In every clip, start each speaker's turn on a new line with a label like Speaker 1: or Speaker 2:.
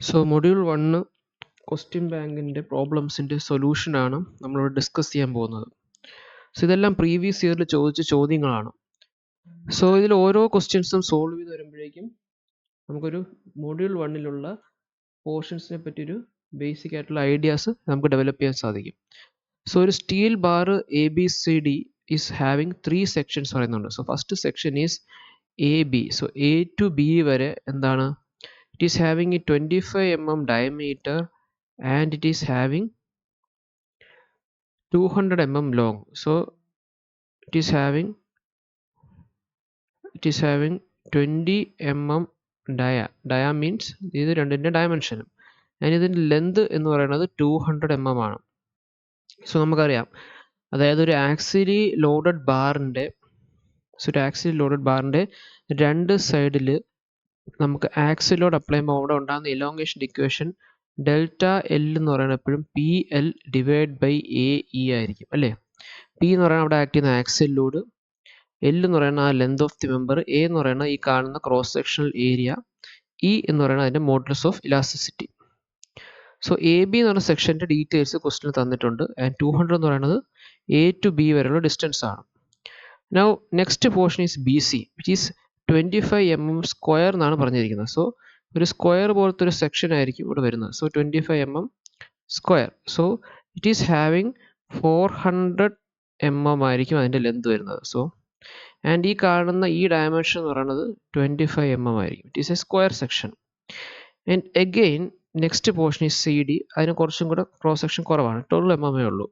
Speaker 1: So module 1 question ബാങ്കിൻ്റെ പ്രോബ്ലംസിൻ്റെ സൊല്യൂഷനാണ് നമ്മളിവിടെ discuss ചെയ്യാൻ പോകുന്നത്. സോ ഇതെല്ലാം പ്രീവിയസ് ഇയറിൽ ചോദിച്ച ചോദ്യങ്ങളാണ്. സോ ഇതിൽ ഓരോ ക്വസ്റ്റ്യൻസും സോൾവ് ചെയ്ത് വരുമ്പോഴേക്കും നമുക്കൊരു മൊഡ്യൂൾ 1-ലുള്ള പോർഷൻസിനെ പറ്റിയൊരു ബേസിക് ആയിട്ടുള്ള ഐഡിയാസ് നമുക്ക് ഡെവലപ്പ് ചെയ്യാൻ സാധിക്കും. സോ ഒരു steel bar ABCD is having 3 sections പറയുന്നുണ്ട്. So first section is AB. So A to B വരെ എന്താണ്? It is having a 25 mm diameter and it is having 200 mm long. So it is having 20 mm dia means ഇത് രണ്ടിൻ്റെ ഡയമെൻഷനും and ഇതിൻ്റെ length എന്ന് പറയുന്നത് 200 mm ആണ്. So നമുക്കറിയാം, അതായത് ഒരു ആക്സിലി ലോഡഡ് ബാറിൻ്റെ രണ്ട് സൈഡിൽ നമുക്ക് ആക്സിൽ ലോഡ് അപ്ലൈ ചെയ്യുമ്പോൾ അവിടെ ഉണ്ടാകുന്ന ഇലോങ്ങേഷൻ ഇക്വേഷൻ ഡെൽറ്റ എൽ എന്ന് പറയുന്നത് എപ്പോഴും PL ഡിവൈഡ് ബൈ AE ആയിരിക്കും അല്ലേ. പി എന്ന് പറയുന്നത് അവിടെ ആക്ട് ചെയ്യുന്ന ആക്സിൽ ലോഡ്, എൽ എന്ന് പറയുന്ന ആ length of the member, A എന്ന് പറയുന്ന ഈ കാണുന്ന ക്രോസ് സെക്ഷണൽ ഏരിയ, ഇ എന്ന് പറയുന്നത് അതിൻ്റെ modulus of elasticity. So AB എന്ന് പറയുന്ന സെക്ഷൻ്റെ ഡീറ്റെയിൽസ് ക്വസ്റ്റിന് തന്നിട്ടുണ്ട്. ആൻഡ് 200 എന്ന് പറയുന്നത് A to B വരെയുള്ള ഡിസ്റ്റൻസ് ആണ്. Now next portion is BC which is 25 mm square എന്നാണ് പറഞ്ഞിരിക്കുന്നത്. സോ ഒരു സ്ക്വയർ പോലത്തെ ഒരു സെക്ഷൻ ആയിരിക്കും ഇവിടെ വരുന്നത്. So 25 mm square. So it is having 400 mm ആയിരിക്കും അതിൻ്റെ ലെന്ത് വരുന്നത്. സോ ആൻഡ് ഈ കാണുന്ന ഈ ഡയമെൻഷൻ എന്ന് പറയുന്നത് 25 mm ആയിരിക്കും. It is A square section. And again next portion is CD. അതിന് കുറച്ചും കൂടെ ക്രോസ് സെക്ഷൻ കുറവാണ്, 12 mm ഉള്ളൂ.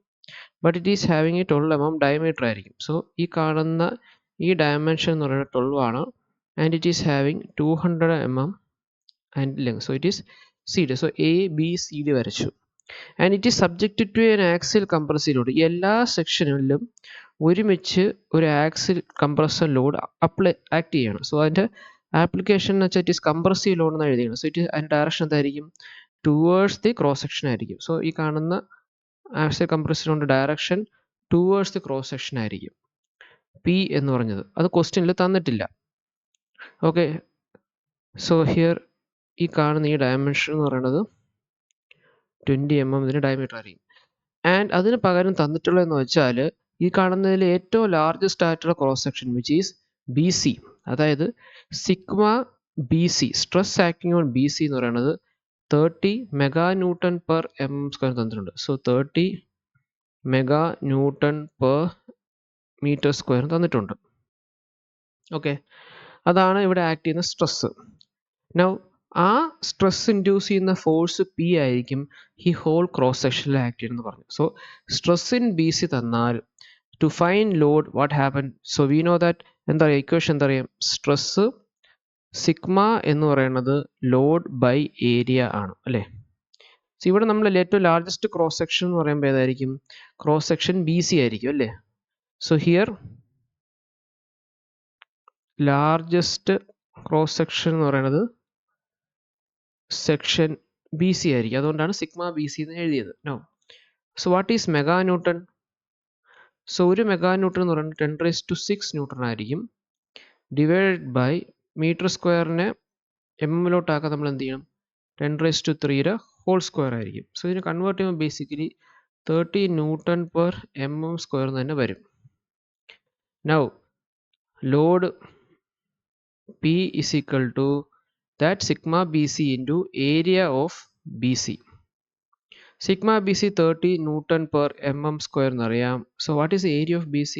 Speaker 1: But it is having a 12 mm diameter ആയിരിക്കും. സോ ഈ കാണുന്ന ഈ ഡയമെൻഷൻ എന്ന് പറയുന്നത് 12 ആണ്. And it is having 200 mm and length. So it is CD. So ABCD വരച്ചു. And it is subjected to an axial compressive load. എല്ലാ സെക്ഷനിലും ഒരുമിച്ച് ഒരു ആക്സിൽ കംപ്രസർ ലോഡ് ആക്ട് ചെയ്യണം. സോ അതിൻ്റെ ആപ്ലിക്കേഷൻ എന്ന് വെച്ചാൽ ഇറ്റ് ഈസ് കംപ്രസീവ് ലോഡ് എന്ന് എഴുതിയാണ്. സോ ഇറ്റ് അതിൻ്റെ ഡയറക്ഷൻ എന്തായിരിക്കും? ടുവേഴ്സ് ദി ക്രോസ് സെക്ഷൻ ആയിരിക്കും. സോ ഈ കാണുന്ന ആക്സിൽ കംപ്രസറിൻ്റെ direction towards the cross section ആയിരിക്കും. P എന്ന് പറഞ്ഞത് അത് ക്വസ്റ്റ്യനിൽ തന്നിട്ടില്ല. ഓക്കെ, സോ ഹിയർ ഈ കാണുന്ന ഈ ഡയമെൻഷൻ എന്ന് പറയുന്നത് 20 mm ഇതിന് ഡയമീറ്റർ ആയിരിക്കും. ആൻഡ് അതിന് പകരം തന്നിട്ടുള്ളതെന്ന് വെച്ചാൽ ഈ കാണുന്നതിൽ ഏറ്റവും ലാർജസ്റ്റ് ആയിട്ടുള്ള cross section which is BC. അതായത് sigma BC, stress acting on BC എന്ന് പറയുന്നത് 30 MN/mm² തന്നിട്ടുണ്ട്. സോ 30 MN/m² തന്നിട്ടുണ്ട്. ഓക്കെ, അതാണ് ഇവിടെ ആക്ട് ചെയ്യുന്ന സ്ട്രെസ്. നൗ ആ സ്ട്രെസ് ഇൻഡ്യൂസ് ചെയ്യുന്ന ഫോഴ്സ് P ആയിരിക്കും ഈ ഹോൾ ക്രോസ് സെക്ഷനിൽ ആക്ട് ചെയ്യുന്നത് പറഞ്ഞു. സോ സ്ട്രെസ് ഇൻ BC തന്നാൽ to find load what happen. So we know that എന്താ പറയുക, ഇക്വേഷൻ എന്താ പറയുക, സ്ട്രെസ് സിഗ്മ എന്ന് പറയുന്നത് ലോഡ് ബൈ ഏരിയ ആണ് അല്ലേ. സോ ഇവിടെ നമ്മൾ ഏറ്റവും ലാർജസ്റ്റ് ക്രോസ് സെക്ഷൻ എന്ന് പറയുമ്പോൾ ഏതായിരിക്കും? ക്രോസ് സെക്ഷൻ BC ആയിരിക്കും അല്ലേ. So here largest cross section എന്ന് പറയുന്നത് സെക്ഷൻ BC ആയിരിക്കും. അതുകൊണ്ടാണ് സിഗ്മ BC എന്ന് എഴുതിയത്. No, so what is mega newton? So ഒരു മെഗാ ന്യൂട്ടൺ എന്ന് പറയുന്നത് 10⁶ ന്യൂട്ടൺ ആയിരിക്കും. ഡിവൈഡഡ് ബൈ മീറ്റർ സ്ക്വയറിനെ mmലോട്ടാക്കാൻ നമ്മൾ എന്ത് ചെയ്യണം? 10⁻³ ഹോൾ സ്ക്വയർ ആയിരിക്കും. സോ ഇതിന് കൺവേർട്ട് ചെയ്യുമ്പോൾ ബേസിക്കലി 30 Nm² തന്നെ വരും. Now load P is equal to that sigma BC into area of BC. Sigma BC 30 Nm/mm² എന്നറിയാം. So what is area of BC?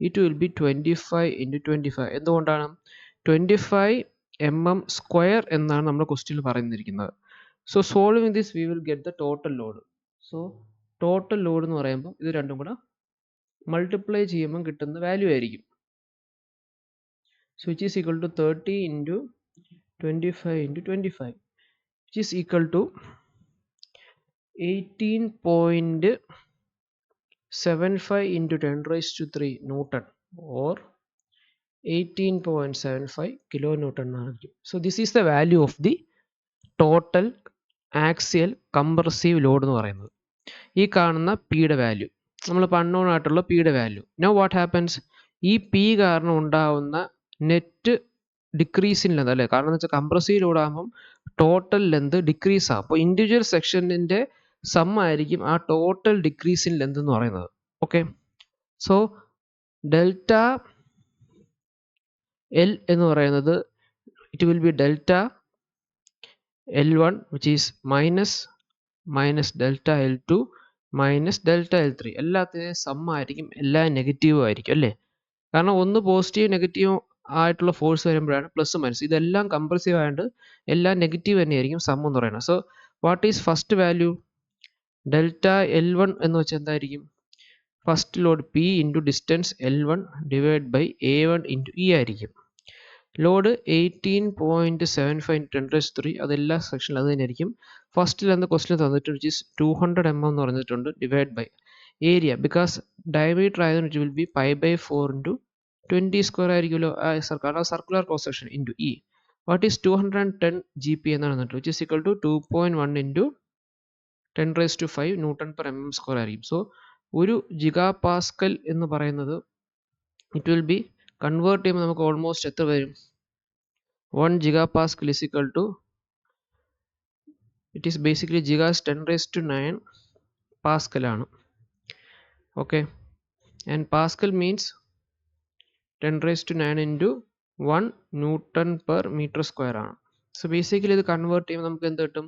Speaker 1: It will be 25 × 25. എന്തുകൊണ്ടാണ് 25 mm² എന്നാണ് നമ്മുടെ ക്വസ്റ്റ്യനിൽ പറഞ്ഞിരിക്കുന്നത്. So solving this we will get the total load. So total load എന്ന് പറയുമ്പോൾ ഇത് രണ്ടും കൂടെ മൾട്ടിപ്ലൈ ചെയ്യുമ്പോൾ കിട്ടുന്ന വാല്യൂ ആയിരിക്കും. So which is equal to 30 into 25 into 25, which is equal to 18.75 into 10⁻³ Newton or 18.75 kilonewton. So this is the value of the total axial compressive load എന്ന് പറയുന്നത്. ഈ കാണുന്ന Pയുടെ വാല്യൂ, നമ്മൾ അൺനോൺ ആയിട്ടുള്ള Pയുടെ വാല്യൂ. Now what happens? ഈ P കാരണം ഉണ്ടാവുന്ന net decrease in length അല്ലേ, കാരണം എന്ന് വെച്ചാൽ കംപ്രസീവ് ലോഡ് ആകുമ്പം ടോട്ടൽ ലെന്ത് ഡിക്രീസ് ആകും. അപ്പോൾ ഇൻഡിവിജ്വൽ സെക്ഷനിൻ്റെ സം ആയിരിക്കും ആ ടോട്ടൽ ഡിക്രീസ് ഇൻ ലെന്ത് എന്ന് പറയുന്നത്. ഓക്കെ, സോ ഡെൽറ്റ എൽ എന്ന് പറയുന്നത് it will B delta L1 which is minus delta L2 minus delta L3. എല്ലാത്തിനും സം ആയിരിക്കും, എല്ലാം നെഗറ്റീവ് ആയിരിക്കും അല്ലേ, കാരണം ഒന്ന് പോസിറ്റീവ് നെഗറ്റീവ് ആയിട്ടുള്ള ഫോഴ്സ് വരുമ്പോഴാണ് പ്ലസ് മൈനസ്, ഇതെല്ലാം കംപ്രസീവ് ആയതുകൊണ്ട് എല്ലാം നെഗറ്റീവ് തന്നെയായിരിക്കും സം എന്ന് പറയുന്നത്. So what is first value? Delta L1 എന്ന് വെച്ചാൽ എന്തായിരിക്കും? First load P into distance L1 divide by A1 into E ആയിരിക്കും. ലോഡ് 18.75 10⁻³ അതെല്ലാ സെക്ഷനിലും അത് തന്നെയായിരിക്കും. ഫസ്റ്റിൽ അന്ന് ക്വസ്റ്റ്യൻ തന്നിട്ട് വിച്ച് ഈസ് 200 mm എന്ന് പറഞ്ഞിട്ടുണ്ട്, divide by area because diameter ആയതുകൊണ്ട് ഇറ്റ് വിൽ ബി π/4 ഇൻറ്റു 20² ആയിരിക്കുമല്ലോ, കാരണം circular cross section into E. What is 210 GP എന്നാണ് തന്നിട്ട്, which is equal to 2.1 into 10⁻⁵ Nm². ആയിരിക്കും. സോ ഒരു ജിഗാ പാസ്കൽ എന്ന് പറയുന്നത് ഇറ്റ് വിൽ ബി കൺവേർട്ട് ചെയ്യുമ്പോൾ നമുക്ക് ഓൾമോസ്റ്റ് എത്ര വരും? 1 gigapascal is equal to, it is basically gigas 10⁹ pascal ആണ്. Okay, and Pascal means 10⁹ into 1 Nm². ആണ്. സോ ബേസിക്കലി ഇത് കൺവേർട്ട് ചെയ്യുമ്പോൾ നമുക്ക് എന്ത് കിട്ടും?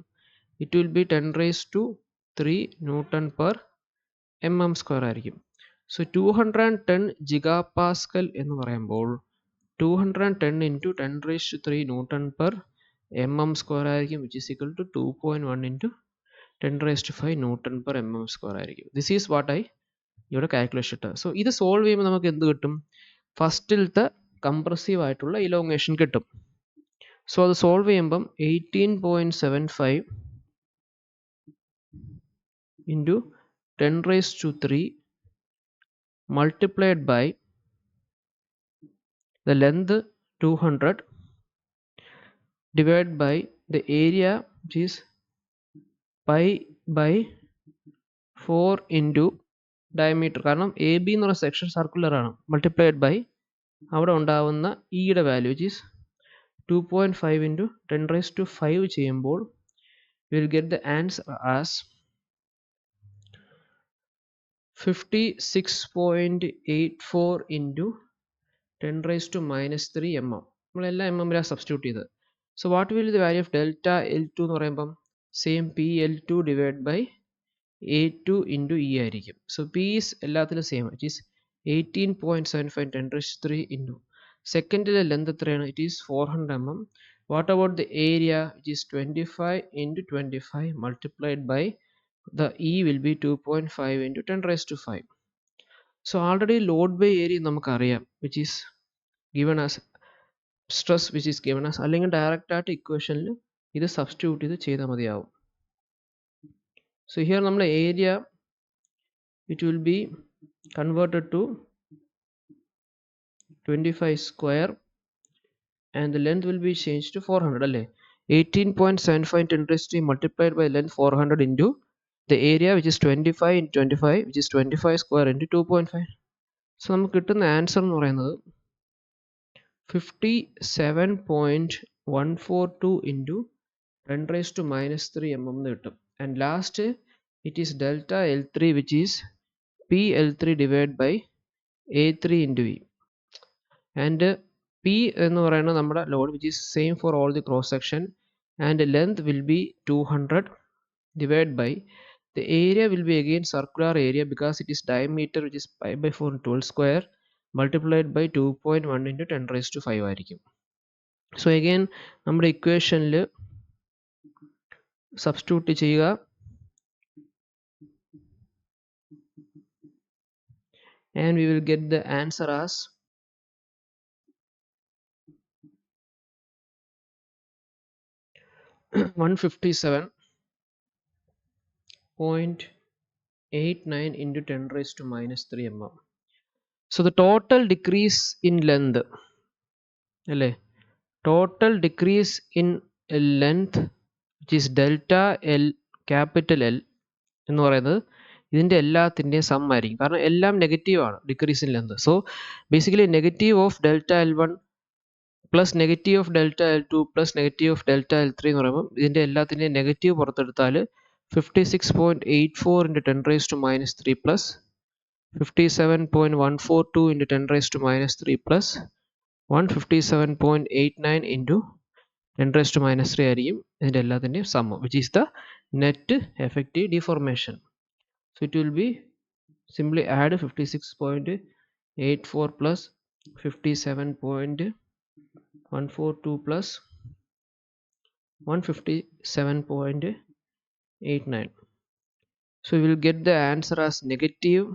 Speaker 1: ഇറ്റ് വിൽ ബി 10⁻³ Nm² ആയിരിക്കും. സോ 210 gigapascal എന്ന് പറയുമ്പോൾ 210 ഇൻറ്റു 10⁻³ Nm² ആയിരിക്കും, which is equal to 2.1 into 10⁵ Nm² ആയിരിക്കും. ദിസ് ഈസ് വാട്ട് ഐ ഇവിടെ കാൽക്കുലേഷൻ ഇട്ടത്. സോ ഇത് സോൾവ് ചെയ്യുമ്പോൾ നമുക്ക് എന്ത് കിട്ടും? ഫസ്റ്റിലത്തെ കംപ്രസീവ് ആയിട്ടുള്ള ഇലോങ്ങേഷൻ കിട്ടും. സോ അത് സോൾവ് ചെയ്യുമ്പം 18.75 into 10⁻³ multiplied by the length 200 divided by the area which is π/4 into diameter, കാരണം എ ബി എന്ന് പറയുന്ന സെക്ഷൻ സർക്കുലർ ആണ്, മൾട്ടിപ്ലൈഡ് ബൈ അവിടെ ഉണ്ടാവുന്ന ഇയുടെ വാല്യൂ വിച്ച് ഈസ് 2.5 ഇൻറ്റു 10⁵ ചെയ്യുമ്പോൾ will get the answer as 56.84 into 10⁻³ mm. നമ്മളെല്ലാം mm സബ്സ്റ്റിറ്റ്യൂട്ട് ചെയ്ത്. So what will the value of delta L2 എന്ന് പറയുമ്പം same PL2 divide by A2 into E ആയിരിക്കും. സോ പി ഈസ് എല്ലാത്തിലും same, it is 18.75 10⁻³ into സെക്കൻഡിലെ length എത്രയാണ്? It is 400 mm. What about the area? It is 25 into 25 multiplied by the E will be 2.5 into 10⁻⁵. So already load by area നമുക്കറിയാം, which is given as stress which is given as, അല്ലെങ്കിൽ direct ആയിട്ട് ഇക്വേഷനിൽ ഇത് substitute ചെയ്ത് ചെയ്താൽ മതിയാവും. So here നമ്മൾ area it will be converted to 25² and the length will be changed to 400 അല്ലേ. 18.75 10⁻³ multiplied by length 400 into the area which is 25 into 25 which is 25² into 2.5. So നമുക്ക് കിട്ടുന്ന ആൻസർ എന്ന് പറയുന്നത് 57.142 into 10⁻³ mm എന്ന് കിട്ടും. And last it is delta L3 which is PL3 divided by A3 into E. And P എന്ന് പറയുന്നത് നമ്മുടെ load which is same for all the cross section and length will be 200 divided by the area will be again circular area because it is diameter which is π/4 12² multiplied by 2.1 into 10⁵ ആയിരിക്കും. So again നമ്മുടെ ഇക്വേഷനിൽ substitute ചെയ്യുക. And we will get the answer as 157.89 into 10⁻³ mm. So the total decrease in length അല്ലേ, total decrease in length which is delta L capital L എന്ന് പറയുന്നത് ഇതിൻ്റെ എല്ലാത്തിൻ്റെയും some ആയിരിക്കും, കാരണം എല്ലാം നെഗറ്റീവ് ആണ് decrease in length. So basically negative of delta L1 plus negative of delta L2 plus negative of delta L3 എന്ന് പറയുമ്പോൾ ഇതിൻ്റെ എല്ലാത്തിൻ്റെയും നെഗറ്റീവ് പുറത്തെടുത്താൽ 56.84 into 10⁻³ plus 57.142 into 10⁻³ plus 157.89 into 10⁻³ ആയിരിക്കും ഇതിൻ്റെ എല്ലാത്തിൻ്റെയും sum, which is the net effective deformation. So it will be simply add 56.84 plus 57.142 plus 157.89. So we will get the answer as negative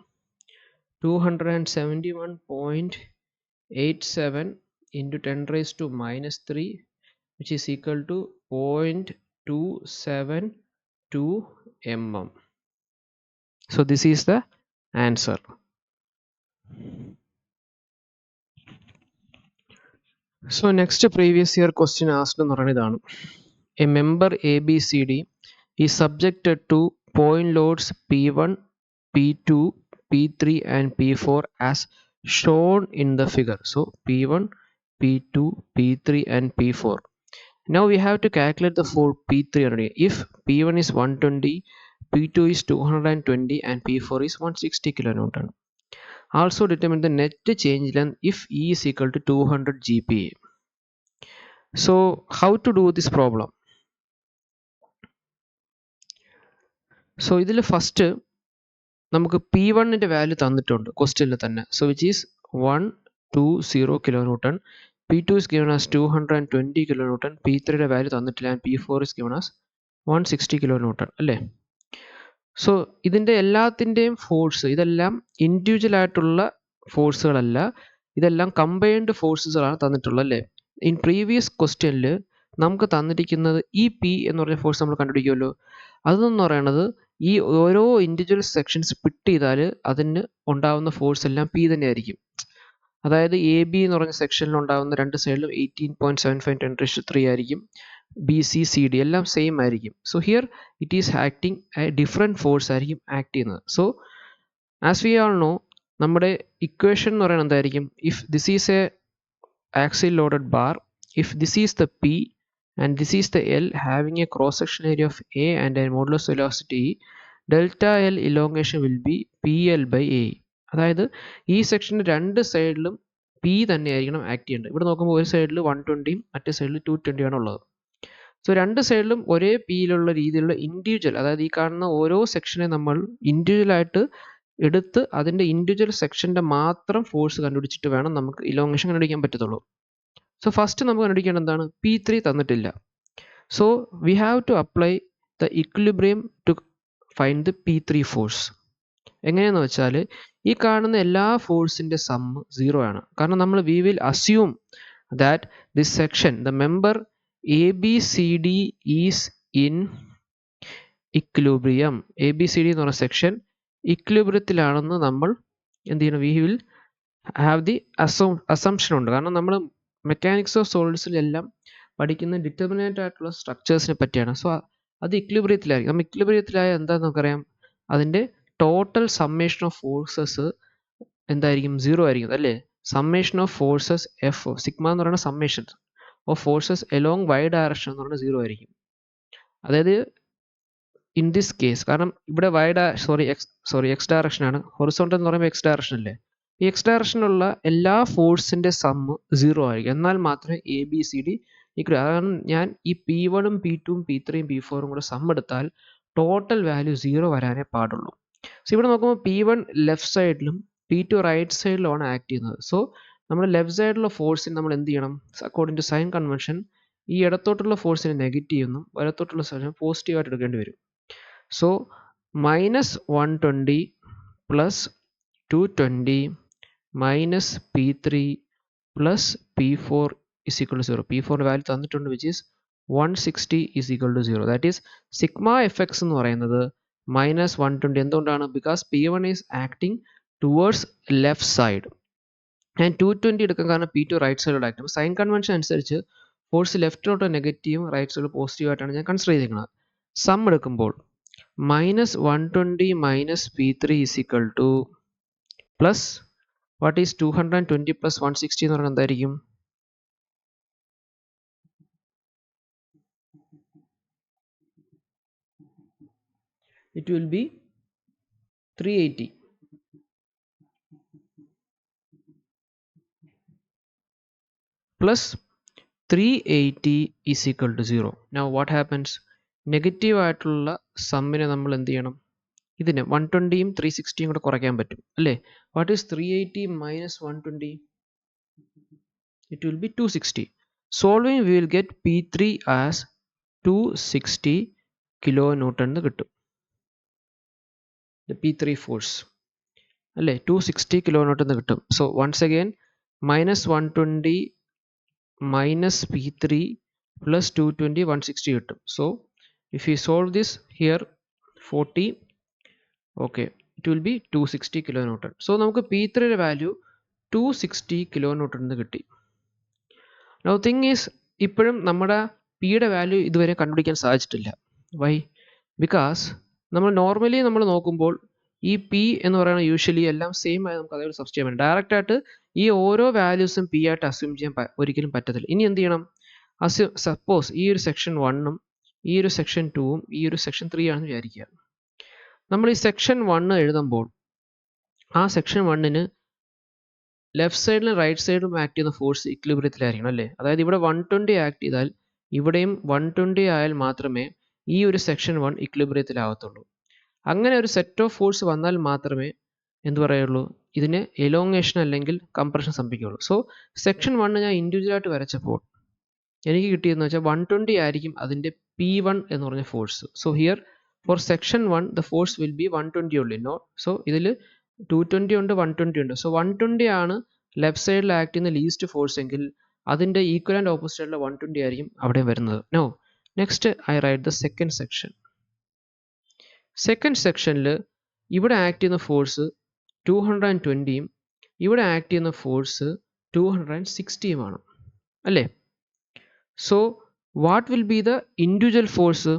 Speaker 1: 271.87 into 10⁻³ which is equal to 0.272 mm. So this is the answer. So next previous year question asked എന്ന് പറയുന്നത് ഇതാണ്. A member ABCD is subjected to point loads P1, P2, P3 and P4 as shown in the figure. So P1, P2, P3 and P4. Now we have to calculate the for P3 already. If P1 is 120, P2 is 220 and P4 is 160 kilonewton. Also determine the net change length if E is equal to 200 GPa. So how to do this problem? So ഇതിൽ first നമുക്ക് P1 ന്റെ value തന്നിട്ടുണ്ട് ക്വസ്റ്റ്യനിൽ തന്നെ. So which is 120 kilonewton. P2 is given as 220 kilonewton. P3 യുടെ value തന്നിട്ടില്ല and P4 is given as 160 kilonewton അല്ലേ. So ഇതിൻ്റെ എല്ലാത്തിൻ്റെയും ഫോഴ്സ് ഇതെല്ലാം ഇൻഡിവിജ്വൽ ആയിട്ടുള്ള ഫോഴ്സുകളല്ല, ഇതെല്ലാം കമ്പൈൻഡ് ഫോഴ്സസുകളാണ് തന്നിട്ടുള്ളത് അല്ലേ. ഇൻ പ്രീവിയസ് ക്വസ്റ്റ്യനിൽ നമുക്ക് തന്നിരിക്കുന്നത് ഈ പി എന്ന് പറഞ്ഞ ഫോഴ്സ് നമ്മൾ കണ്ടുപിടിക്കുമല്ലോ, അതെന്ന് പറയുന്നത് ഈ ഓരോ ഇൻഡിവിജ്വൽ സെക്ഷൻസ് പിട്ട് ചെയ്താൽ അതിന് ഉണ്ടാകുന്ന ഫോഴ്സ് എല്ലാം പി തന്നെ ആയിരിക്കും. അതായത് എ ബി എന്ന് പറഞ്ഞ സെക്ഷനിൽ ഉണ്ടാകുന്ന രണ്ട് സൈഡിലും 18.75 10⁻³ ആയിരിക്കും. ബി സി സി ഡി എല്ലാം സെയിം ആയിരിക്കും. So here it is acting different force ആയിരിക്കും ആക്ട് ചെയ്യുന്നത്. So as we all know നമ്മുടെ ഇക്വേഷൻ എന്ന് പറയുന്നത് എന്തായിരിക്കും? If this is a axial loaded bar, if this is the P and this is the L having a cross section area of A and a modulus velocity delta L elongation will be P L by A. അതായത് ഈ സെക്ഷൻ്റെ രണ്ട് സൈഡിലും P തന്നെയായിരിക്കണം act ചെയ്യേണ്ടത്. ഇവിടെ നോക്കുമ്പോൾ ഒരു സൈഡിൽ 120യും മറ്റേ സൈഡിൽ 220 ആണ് ഉള്ളത്. സോ രണ്ട് സൈഡിലും ഒരേ പിയിലുള്ള രീതിയിലുള്ള ഇൻഡിവിജ്വൽ, അതായത് ഈ കാണുന്ന ഓരോ സെക്ഷനെ നമ്മൾ ഇൻഡിവിജ്വലായിട്ട് എടുത്ത് അതിൻ്റെ ഇൻഡിവിജ്വൽ സെക്ഷൻ്റെ മാത്രം ഫോഴ്സ് കണ്ടുപിടിച്ചിട്ട് വേണം നമുക്ക് ഇലോങ്ങേഷൻ കണ്ടുപിടിക്കാൻ പറ്റത്തുള്ളൂ. സോ ഫസ്റ്റ് നമുക്ക് കണ്ടുപിടിക്കേണ്ടത് എന്താണ്? P3 തന്നിട്ടില്ല. So we have to apply the equilibrium to find the P3 force. എങ്ങനെയാണെന്ന് വെച്ചാൽ ഈ കാണുന്ന എല്ലാ ഫോഴ്സിൻ്റെ സമ്മ് 0 ആണ്. കാരണം നമ്മൾ we will assume that this section the member ABCD is in equilibrium. ABCD എന്ന് പറഞ്ഞ സെക്ഷൻ ഇക്വിലിബ്രിയത്തിലാണെന്ന് നമ്മൾ എന്ത് ചെയ്യണം? We will have the assumption ഉണ്ട്. കാരണം നമ്മൾ മെക്കാനിക്സ് ഓഫ് സോളിഡ്സിലെല്ലാം പഠിക്കുന്ന ഡിറ്റർമിനേറ്റ് ആയിട്ടുള്ള സ്ട്രക്ചേഴ്സിനെ പറ്റിയാണ്. സോ അത് ഇക്വിലിബ്രിയത്തിലായിരിക്കും. നമ്മൾ ഇക്വിലിബ്രിയത്തിലായ എന്താണെന്ന് നമുക്കറിയാം, അതിൻ്റെ ടോട്ടൽ സമ്മേഷൻ ഓഫ് ഫോഴ്സസ് എന്തായിരിക്കും? 0 ആയിരിക്കും അല്ലേ. Summation of forces F sigma എന്ന് പറയുന്ന summation of forces along Y direction എന്ന് പറയുന്നത് 0 ആയിരിക്കും. അതായത് ഇൻ ദിസ് കേസ്, കാരണം ഇവിടെ എക്സ് ഡയറക്ഷൻ ആണ്, ഹൊറിസോണ്ടൽ എന്ന് പറയുമ്പോൾ എക്സ് ഡയറക്ഷൻ അല്ലേ. ഈ എക്സ് ഡയറക്ഷനിലുള്ള എല്ലാ ഫോഴ്സിൻ്റെ സമ്മ് 0 ആയിരിക്കും. എന്നാൽ മാത്രമേ ABCD ഈക്വൽ. അതാണ് ഞാൻ ഈ P1ഉം P2ഉം P3ഉം P4ഉം കൂടെ സമ്മ് എടുത്താൽ ടോട്ടൽ വാല്യൂ 0 വരാനേ പാടുള്ളൂ. സോ ഇവിടെ നോക്കുമ്പോൾ P1 ലെഫ്റ്റ് സൈഡിലും P2 റൈറ്റ് സൈഡിലുമാണ് ആക്ട് ചെയ്യുന്നത്. സോ നമ്മൾ ലെഫ്റ്റ് സൈഡിലുള്ള ഫോഴ്സിന് നമ്മൾ എന്ത് ചെയ്യണം? അക്കോർഡിംഗ് ടു സൈൻ കൺവെൻഷൻ ഈ ഇടത്തോട്ടുള്ള ഫോഴ്സിന് നെഗറ്റീവ് എന്നും വലത്തോട്ടുള്ള ഫോഴ്സിന് പോസിറ്റീവായിട്ട് എടുക്കേണ്ടി വരും. So -120 plus 220 minus P3 plus P4 is equal to 0. P4 value തന്നിട്ടുണ്ട്, which is 160 is equal to 0. That is sigma F X എന്ന് പറയുന്നത് -120. എന്തുകൊണ്ടാണ്? Because P1 is acting towards left side and 220 എടുക്കാൻ കാരണം P2 റൈറ്റ് സൈഡിലോട്ട് act ചെയ്യും. Sign convention അനുസരിച്ച് force ലെഫ്റ്റിലോട്ട് നെഗറ്റീവും റൈറ്റ് സൈഡ് പോസിറ്റീവായിട്ടാണ് ഞാൻ കൺസിഡർ ചെയ്തിരിക്കുന്നത്. സം എടുക്കുമ്പോൾ -120 minus P3 is equal to plus what is 220 plus 160 എന്ന് പറയുന്നത് എന്തായിരിക്കും? it will be 380 plus 380 is equal to 0. Now what happens? Negative ആയിട്ടുള്ള സമ്മിനെ നമ്മൾ എന്ത് ചെയ്യണം? ഇതിന് 120യും 360യും കൂടെ കുറയ്ക്കാൻ പറ്റും അല്ലേ? What is 380 minus 120? It will be 260. Solving we will get P3 as 260 kilonewton എന്ന് കിട്ടും. The P3 force അല്ലേ 260 kilonewton എന്ന് കിട്ടും. So once again minus 120 minus P3 plus 220 160 കിട്ടും. So if we solve this here 40, okay, it will be 260 kilonewton. So നമുക്ക് P3 യുടെ value 260 kilonewton എന്ന് കിട്ടി. Now thing is ഇപ്പോഴും നമ്മുടെ പിയുടെ വാല്യൂ ഇതുവരെ കണ്ടുപിടിക്കാൻ സാധിച്ചിട്ടില്ല. വൈ? ബിക്കോസ് നമ്മൾ നോർമലി നമ്മൾ നോക്കുമ്പോൾ ഈ പി എന്ന് പറയുന്നത് യൂഷ്വലി എല്ലാം സെയിം ആയി നമുക്ക് അതേപോലെ സബ്സ്റ്റിറ്റ്യൂട്ട് ചെയ്യാം. ഡയറക്റ്റ് ആയിട്ട് ഈ ഓരോ വാല്യൂസും പി ആയിട്ട് അസ്യൂം ചെയ്യാൻ ഒരിക്കലും പറ്റത്തില്ല. ഇനി എന്ത് ചെയ്യണം? സപ്പോസ് ഈ ഒരു സെക്ഷൻ 1ഉം ഈ ഒരു സെക്ഷൻ 2ഉം ഈ ഒരു സെക്ഷൻ 3 ആണെന്ന് വിചാരിക്കുക. നമ്മൾ ഈ സെക്ഷൻ 1 എഴുതുമ്പോൾ ആ സെക്ഷൻ 1ന് ലെഫ്റ്റ് സൈഡിലും റൈറ്റ് സൈഡിലും ആക്ട് ചെയ്യുന്ന ഫോഴ്സ് ഇക്വിലിബ്രിയത്തിലായിരിക്കണം അല്ലേ? അതായത് ഇവിടെ 120 ആക്ട് ചെയ്താൽ ഇവിടെയും 120 ആയാൽ മാത്രമേ ഈ ഒരു സെക്ഷൻ 1 ഇക്വിലിബ്രിയത്തിലാവത്തുള്ളൂ. അങ്ങനെ ഒരു സെറ്റ് ഓഫ് ഫോഴ്സ് വന്നാൽ മാത്രമേ എന്ത് പറയുള്ളൂ? ഇതിന് എലോങ്ങേഷൻ അല്ലെങ്കിൽ കംപ്രഷൻ സംഭവിക്കുകയുള്ളൂ. സോ സെക്ഷൻ 1 ഞാൻ ഇൻഡിവിജ്വലായിട്ട് വരച്ചപ്പോൾ എനിക്ക് കിട്ടിയെന്ന് വെച്ചാൽ 120 ആയിരിക്കും അതിൻ്റെ P1 എന്ന് പറഞ്ഞ force. So here for section 1 the force will be 120 ഉള്ളൂ. നോട്ട് സോ ഇതിൽ 220 ഉണ്ട് 120 ഉണ്ട്. സോ 120 ആണ് ലെഫ്റ്റ് സൈഡിൽ ആക്ട് ചെയ്യുന്ന ലീസ്റ്റ് ഫോഴ്സ് എങ്കിൽ അതിൻ്റെ ഈക്വൽ ആൻഡ് ഓപ്പോസിറ്റ് ആയിട്ടുള്ള 120 ആയിരിക്കും അവിടെ വരുന്നത്. Now next I write the second section. Second സെക്ഷനിൽ ഇവിടെ ആക്ട് ചെയ്യുന്ന ഫോഴ്സ് 220യും ഇവിടെ ആക്ട് ചെയ്യുന്ന ഫോഴ്സ് 260യുമാണ് അല്ലേ? So what will be the individual force?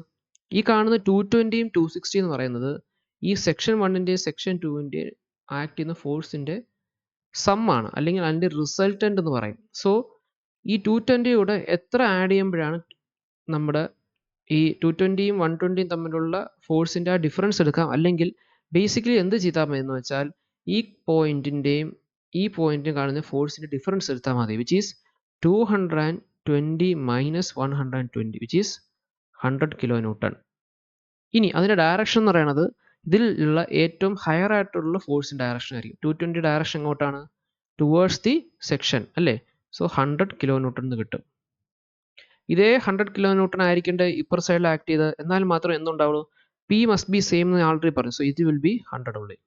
Speaker 1: ഈ കാണുന്ന 220യും 260 എന്ന് പറയുന്നത് ഈ സെക്ഷൻ 1ൻ്റെ സെക്ഷൻ 2ൻ്റെ ആക്ട് ചെയ്യുന്ന ഫോഴ്സിൻ്റെ സമ്മാണ് അല്ലെങ്കിൽ അതിൻ്റെ റിസൾട്ടൻ്റ് എന്ന് പറയും. സോ ഈ 220യുടെ എത്ര ആഡ് ചെയ്യുമ്പോഴാണ് നമ്മുടെ ഈ 220യും 120യും തമ്മിലുള്ള ഫോഴ്സിൻ്റെ ആ ഡിഫറൻസ് എടുക്കാം. അല്ലെങ്കിൽ ബേസിക്കലി എന്ത് ചെയ്താൽ മതി എന്ന് വെച്ചാൽ ഈ പോയിന്റിൻ്റെയും ഈ പോയിന്റിനും കാണുന്ന ഫോഴ്സിൻ്റെ ഡിഫറൻസ് എടുത്താൽ മതി, which is 220 minus 120 which is 100 kilonewton. ഇനി അതിൻ്റെ ഡയറക്ഷൻ എന്ന് പറയുന്നത് ഇതിലുള്ള ഏറ്റവും ഹയർ ആയിട്ടുള്ള ഫോഴ്സിൻ്റെ ഡയറക്ഷൻ ആയിരിക്കും. 220 ഡയറക്ഷൻ എങ്ങോട്ടാണ്? ടുവേർഡ്സ് ദി സെക്ഷൻ അല്ലേ? സോ 100 kilonewton എന്ന് കിട്ടും. ഇതേ 100 kilonewton ആയിരിക്കേണ്ട ഇപ്പർ സൈഡിൽ ആക്ട് ചെയ്ത് എന്നാൽ മാത്രമേ എന്തുണ്ടാവുള്ളൂ? പി മസ്റ്റ് ബി സെയിം എന്ന് ആൾറെഡി പറഞ്ഞു. സോ ഇത് വിൽ ബി 100 ഉള്ളി.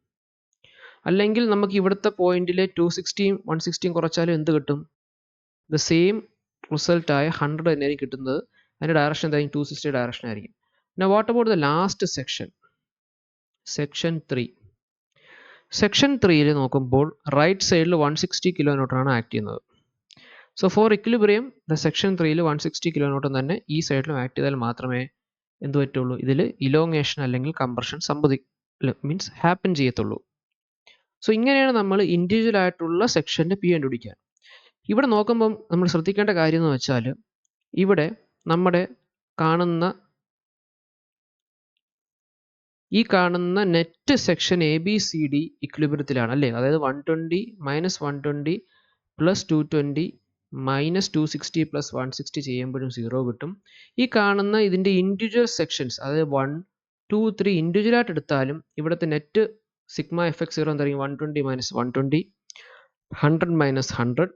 Speaker 1: അല്ലെങ്കിൽ നമുക്ക് ഇവിടുത്തെ പോയിന്റിലെ 260യും 160യും കുറച്ചാലും എന്ത് കിട്ടും? ദ സെയിം റിസൾട്ടായ 100 തന്നെയായിരിക്കും കിട്ടുന്നത്. അതിൻ്റെ ഡയറക്ഷൻ എന്തായിരിക്കും? 260 ഡയറക്ഷൻ ആയിരിക്കും. Now what about the last section? Section 3. Section 3ൽ നോക്കുമ്പോൾ റൈറ്റ് സൈഡിൽ 160 kilonewton ആണ് ആക്ട് ചെയ്യുന്നത്. So for equilibrium the section 3ൽ 160 kilonewton തന്നെ ഈ സൈഡിലും ആക്ട് ചെയ്താൽ മാത്രമേ എന്ത് പറ്റുള്ളൂ? ഇതിൽ ഇലോങ്ങേഷൻ അല്ലെങ്കിൽ കംപ്രഷൻ മീൻസ് ഹാപ്പൻ ചെയ്യത്തുള്ളൂ. സോ ഇങ്ങനെയാണ് നമ്മൾ ഇൻഡിവിജ്വൽ ആയിട്ടുള്ള സെക്ഷൻ്റെ പി കണ്ടുപിടിക്കുക. ഇവിടെ നോക്കുമ്പം നമ്മൾ ശ്രദ്ധിക്കേണ്ട കാര്യം എന്ന് വെച്ചാൽ ഇവിടെ നമ്മുടെ ഈ കാണുന്ന നെറ്റ് സെക്ഷൻ ABCD ഇക്വിലിബ്രിയത്തിലാണ് അല്ലേ? അതായത് 120 മൈനസ് 120 പ്ലസ് 220 മൈനസ് 260 പ്ലസ് 160 ചെയ്യുമ്പോഴും 0 കിട്ടും. ഈ കാണുന്ന ഇതിൻ്റെ ഇൻഡിവിജ്വൽ സെക്ഷൻസ് അതായത് 1, 2, 3 ഇൻഡിവിജ്വലായിട്ട് എടുത്താലും ഇവിടുത്തെ നെറ്റ് സിഗ്മ FX0 എന്തായിരിക്കും? 120 മൈനസ് 120 100 മൈനസ് 100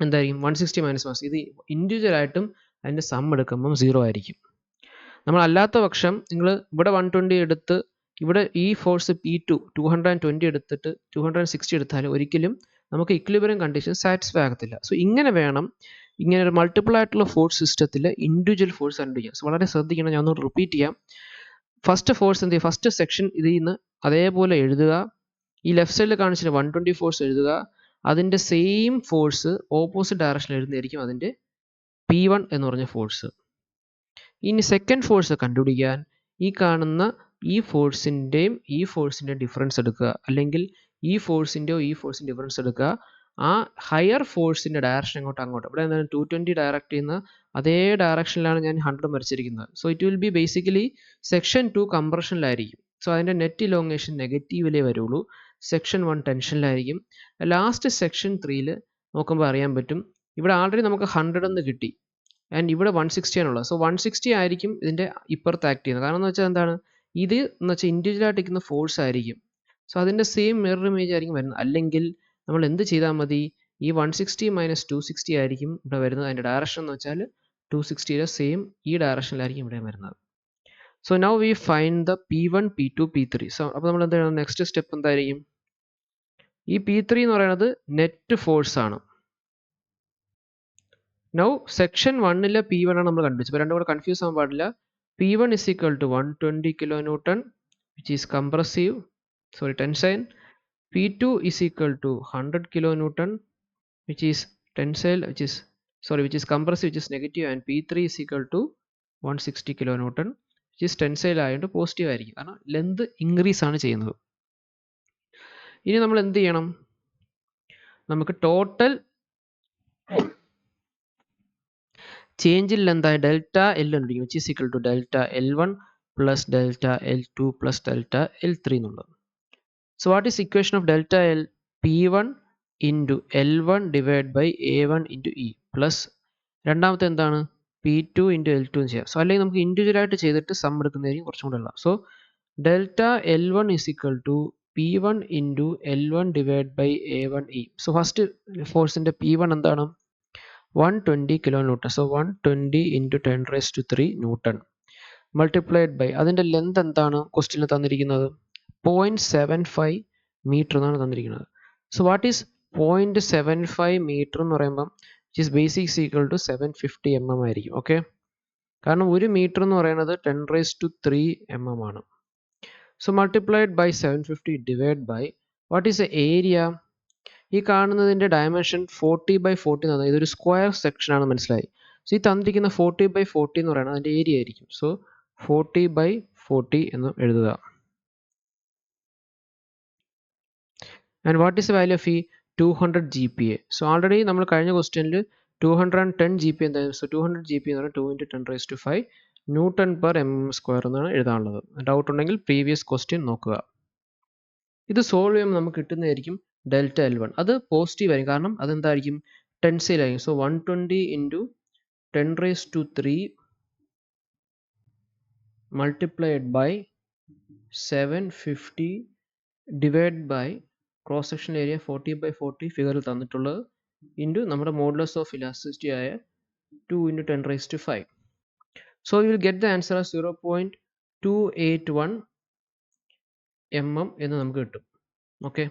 Speaker 1: എന്തായിരിക്കും? 160 മൈനസ് 160. ഇത് ഇൻഡിവിജ്വലായിട്ടും അതിൻ്റെ സം എടുക്കുമ്പം 0 ആയിരിക്കും. നമ്മൾ അല്ലാത്ത പക്ഷം നിങ്ങൾ ഇവിടെ 120 എടുത്ത് ഇവിടെ ഈ ഫോഴ്സ് P2 220 എടുത്തിട്ട് 260 എടുത്താൽ ഒരിക്കലും നമുക്ക് ഇക്വിലിബ്രിയം കണ്ടീഷൻ സാറ്റിസ്ഫൈ ആകത്തില്ല. സോ ഇങ്ങനെ വേണം ഇങ്ങനെ ഒരു മൾട്ടിപ്പിൾ ആയിട്ടുള്ള ഫോഴ്സ് സിസ്റ്റത്തിൽ ഇൻഡിവിജ്വൽ ഫോഴ്സ് കണ്ടുപിടിക്കാം. സോ വളരെ ശ്രദ്ധിക്കണം. ഞാൻ ഒന്ന് റിപ്പീറ്റ് ചെയ്യാം. ഫസ്റ്റ് ഫോഴ്സ് എന്ത് ചെയ്യുക? ഫസ്റ്റ് സെക്ഷൻ ഇതിൽ നിന്ന് അതേപോലെ എഴുതുക. ഈ ലെഫ്റ്റ് സൈഡിൽ കാണിച്ചിട്ട് 120 ഫോഴ്സ് എഴുതുക. അതിൻ്റെ സെയിം ഫോഴ്സ് ഓപ്പോസിറ്റ് ഡയറക്ഷനിൽ എഴുതുന്നതായിരിക്കും അതിൻ്റെ P1 എന്ന് പറഞ്ഞ ഫോഴ്സ്. ഇനി സെക്കൻഡ് ഫോഴ്സ് കണ്ടുപിടിക്കാൻ ഈ കാണുന്ന ഈ ഫോഴ്സിൻ്റെയും ഈ ഫോഴ്സിൻ്റെ ഡിഫറൻസ് എടുക്കുക, അല്ലെങ്കിൽ ഈ ഫോഴ്സിൻ്റെയോ ഈ ഫോഴ്സിൻ്റെ ഡിഫറൻസ് എടുക്കുക. ആ ഹയർ ഫോഴ്സിൻ്റെ ഡയറക്ഷൻ അങ്ങോട്ട് ഇവിടെ എന്താണ് 220 ഡയറക്റ്റ് ചെയ്യുന്ന അതേ ഡയറക്ഷനിലാണ് ഞാൻ 100 വരച്ചിരിക്കുന്നത്. So it will be basically section 2 കംപ്രഷനിലായിരിക്കും. സോ അതിൻ്റെ നെറ്റ് ഇലോങ്ങേഷൻ നെഗറ്റീവിലേ വരുള്ളൂ. സെക്ഷൻ 1 ടെൻഷനിലായിരിക്കും. ലാസ്റ്റ് സെക്ഷൻ 3ൽ നോക്കുമ്പോൾ അറിയാൻ പറ്റും, ഇവിടെ ആൾറെഡി നമുക്ക് 100 എന്ന് കിട്ടി ആൻഡ് ഇവിടെ 160 ആണുള്ളത്. സോ 160 ആയിരിക്കും ഇതിൻ്റെ ഇപ്പുറത്ത് ആക്ട് ചെയ്യുന്നത്. കാരണം എന്ന് വെച്ചാൽ എന്താണ്, ഇത് എന്ന് വെച്ചാൽ ഇൻഡിവിജ്വലായിട്ട് ഇരിക്കുന്ന ഫോഴ്സ് ആയിരിക്കും. സോ അതിൻ്റെ സെയിം മിറർ ഇമേജ് ആയിരിക്കും വരുന്നത്. അല്ലെങ്കിൽ നമ്മൾ എന്ത് ചെയ്താൽ മതി, ഈ 160 മൈനസ് 260 ആയിരിക്കും ഇവിടെ വരുന്നത്. അതിൻ്റെ ഡയറക്ഷൻ എന്ന് വെച്ചാൽ 260യുടെ സെയിം ഈ ഡയറക്ഷനിലായിരിക്കും ഇവിടെ വരുന്നത്. So now we find the P1, P2, P3. So അപ്പോൾ നമ്മൾ എന്ത് ചെയ്യണം, നെക്സ്റ്റ് സ്റ്റെപ്പ് എന്തായിരിക്കും, ഈ P3 എന്ന് പറയുന്നത് നെറ്റ് ഫോഴ്സ് ആണ്. നൗ സെക്ഷൻ 1ലെ P1 ആണ് നമ്മൾ കണ്ടുപിടിച്ചത്. അപ്പോൾ രണ്ടും കൂടെ കൺഫ്യൂസ് ആവാൻ പാടില്ല. P1 is equal to 120 kilonewton which is compressive, sorry tensile. P2 is equal to 100 kilonewton which is tensile, which is compressive, which is negative, and P3 is equal to 160 kilonewton which is tensile ആയതുകൊണ്ട് positive ആയിരിക്കും, കാരണം length increase ആണ് ചെയ്യുന്നത്. ഇനി നമ്മൾ എന്ത് ചെയ്യണം, നമുക്ക് ടോട്ടൽ ചേഞ്ച് ഇൻ ലെന്ത് ആയ ഡെൽറ്റ എൽ കണ്ടുപിടിക്കും, which is equal to delta L1 plus delta L2 plus delta L3 എന്നുള്ളത്. So what is equation of delta L, P1 into L1 divide by A1 into E plus രണ്ടാമത്തെ എന്താണ് P2 into L2 എന്ന് ചെയ്യാം. So അല്ലെങ്കിൽ നമുക്ക് ഇൻഡിവിജ്വലായിട്ട് ചെയ്തിട്ട് some എടുക്കുന്നതായിരിക്കും കുറച്ചും കൂടെ ഉള്ള. So delta L1 is equal to P1 into L1 divide by A1 E. So first ഫോഴ്സിൻ്റെ P1 എന്താണ്, 120 kilonewton. So 120 into 10 raised to 3 Newton multiplied by അതിൻ്റെ ലെന്ത് എന്താണ് ക്വസ്റ്റ്യനിൽ തന്നിരിക്കുന്നത്, 0.75 മീറ്റർ എന്നാണ് തന്നിരിക്കുന്നത്. സോ വാട്ട് ഈസ് 0.75 മീറ്റർ എന്ന് പറയുമ്പം which is basics equal to 750 mm ആയിരിക്കും. ഓക്കെ, കാരണം ഒരു മീറ്റർ എന്ന് പറയുന്നത് 10 raised to 3 mm ആണ്. So multiplied by 750 divide by what is the area. ഈ കാണുന്നതിൻ്റെ ഡയമെൻഷൻ 40/40 എന്നാണ്, ഇതൊരു സ്ക്വയർ സെക്ഷൻ ആണ്, മനസ്സിലായി. സോ ഈ തന്നിരിക്കുന്ന 40/40 എന്ന് പറയുന്നത് അതിൻ്റെ ഏരിയ ആയിരിക്കും. സോ 40/40 എന്ന് എഴുതുക. And what is the value of ഈ 200 GPa. സോ ആൾറെഡി നമ്മൾ കഴിഞ്ഞ ക്വസ്റ്റ്യനിൽ 210 GPa എന്തായിരുന്നു. സോ 200 GPa എന്ന് പറഞ്ഞാൽ 2 × 10⁵ Newton per mm² എന്നാണ് എഴുതാനുള്ളത്. ഡൗട്ട് ഉണ്ടെങ്കിൽ പ്രീവിയസ് ക്വസ്റ്റ്യൻ നോക്കുക. ഇത് സോൾവ് ചെയ്യുമ്പോൾ നമുക്ക് കിട്ടുന്നതായിരിക്കും ഡെൽറ്റ L1. അത് പോസിറ്റീവ് ആയിരിക്കും, കാരണം അതെന്തായിരിക്കും, ടെൻസൈൽ ആയിരിക്കും. So 120 into 10 raised to 3 multiplied by 750 divide by cross section area 40/40 ഫിഗറിൽ തന്നിട്ടുള്ളത് ഇൻറ്റു നമ്മുടെ മോഡുലസ് ഓഫ് ഇലാസ്റ്റിസിറ്റി ആയ 2 × 10⁵. So you will get the answer 0.281 mm എന്ന് നമുക്ക് കിട്ടും. Okay,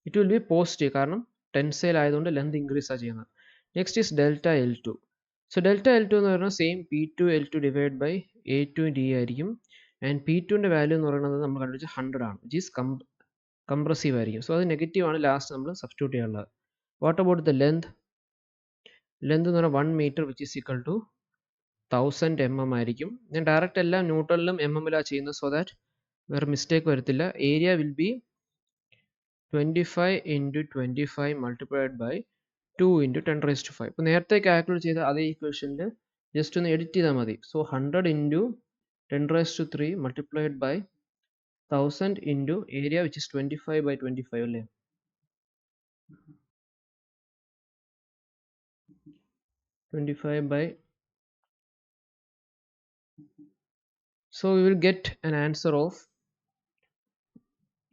Speaker 1: it will be positive, കാരണം ടെൻസൈൽ ആയതുകൊണ്ട് ലെന്ത് ഇൻക്രീസ് ആണ് ചെയ്യുന്നത്. Next is delta L2. So delta L2 എന്ന് പറയുന്നത് same P2 L2 divide by A2 D ആയിരിക്കും. ആൻഡ് P2ൻ്റെ വാല്യൂ എന്ന് പറയുന്നത് നമ്മൾ കണ്ടുപിടിച്ച 100 ആണ്, വിച്ച് ഈസ് കംപ്രസീവ് ആയിരിക്കും. സോ അത് നെഗറ്റീവ് ആണ്, ലാസ്റ്റ് നമ്മൾ സബ്സ്റ്റിറ്റ്യൂട്ട് ചെയ്യാനുള്ളത്. വാട്ട് അബൌട്ട് ദ ലെന്ത് എന്ന് പറഞ്ഞാൽ 1 metre which is equal to 1000 mm ആയിരിക്കും. ഞാൻ ഡയറക്റ്റ് എല്ലാം ന്യൂട്ടണിലും mmലാണ് ചെയ്യുന്നത്, സോ ദാറ്റ് വേറെ മിസ്റ്റേക്ക് വരത്തില്ല. Area will be 25 × 25 multiplied by 2 × 10⁵. ഇപ്പോൾ നേരത്തെ കാൽക്കുലേറ്റ് ചെയ്ത അതേ ഇക്വേഷനിൽ ജസ്റ്റ് ഒന്ന് എഡിറ്റ് ചെയ്താൽ മതി. So 100 × 10⁵ multiplied by 1000 into area which is 25/25 അല്ലേ. So we will get an answer of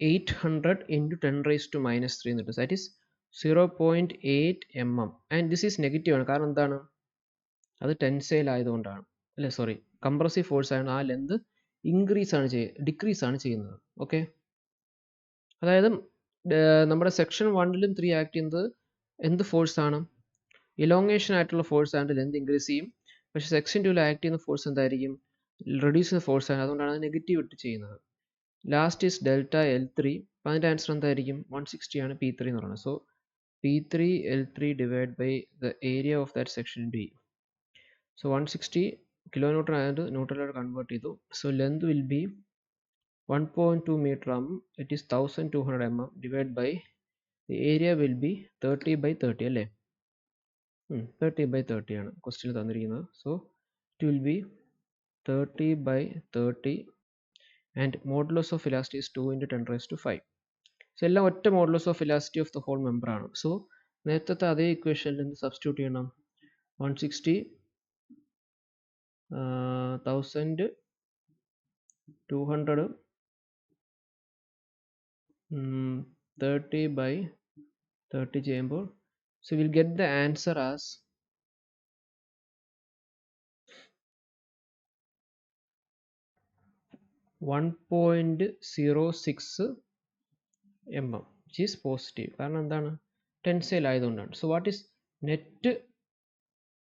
Speaker 1: 800 × 10⁻³ എന്ന് കിട്ടും. That is 0.8 mm. And this is negative ആണ്, കാരണം എന്താണ്, അത് ടെൻസൈൽ ആയതുകൊണ്ടാണ്, അല്ലേ, സോറി കംപ്രസീവ് ഫോഴ്സ് ആയതുകൊണ്ട് ആ ലെന്ത് ഡിക്രീസ് ആണ് ചെയ്യുന്നത്. ഓക്കെ, അതായത് നമ്മുടെ സെക്ഷൻ 1ലും 3 ആക്ട് ചെയ്യുന്നത് എന്ത് ഫോഴ്സ് ആണ്, ഇലോങ്ങേഷൻ ആയിട്ടുള്ള ഫോഴ്സ് ആയിട്ട് ലെന്ത് ഇൻക്രീസ് ചെയ്യും. പക്ഷേ സെക്ഷൻ 2ൽ ആക്ട് ചെയ്യുന്ന ഫോഴ്സ് എന്തായിരിക്കും, റെഡ്യൂസ് ചെയ്യുന്ന ഫോഴ്സ് ആണ്, അതുകൊണ്ടാണ് അത് നെഗറ്റീവ് ഇട്ട് ചെയ്യുന്നത്. Last is delta L3. അപ്പോൾ അതിൻ്റെ ആൻസർ എന്തായിരിക്കും, 160 ആണ് P3 എന്ന് പറയുന്നത്. So P3 L3 divide by the area of that section B. So 160 kilonewton ആയത് ന്യൂട്ടണിലോട്ട് കൺവേർട്ട് ചെയ്തു. So length will be 1.2 meter it is 1200 mm divide by the area will be 30/30 അല്ലേ. 30/30 ആണ് ക്വസ്റ്റ്യൻ തന്നിരിക്കുന്നത്. So it will be 30/30 and modulus of elasticity is 2 into 10⁵. So എല്ലാം ഒറ്റ modulus of elasticity of the whole member ആണ്. So നേരത്തെ അതേ ഇക്വേഷനിൽ നിന്ന് സബ്സ്റ്റിറ്റ്യൂട്ട് ചെയ്യണം. 160 1000 200 30/30 ചെയ്യുമ്പോൾ so we'll get the answer as 1.06 mm, which is positive. കാരണം എന്താണ്? ടെൻസൈൽ ആയതുകൊണ്ടാണ്. So what is net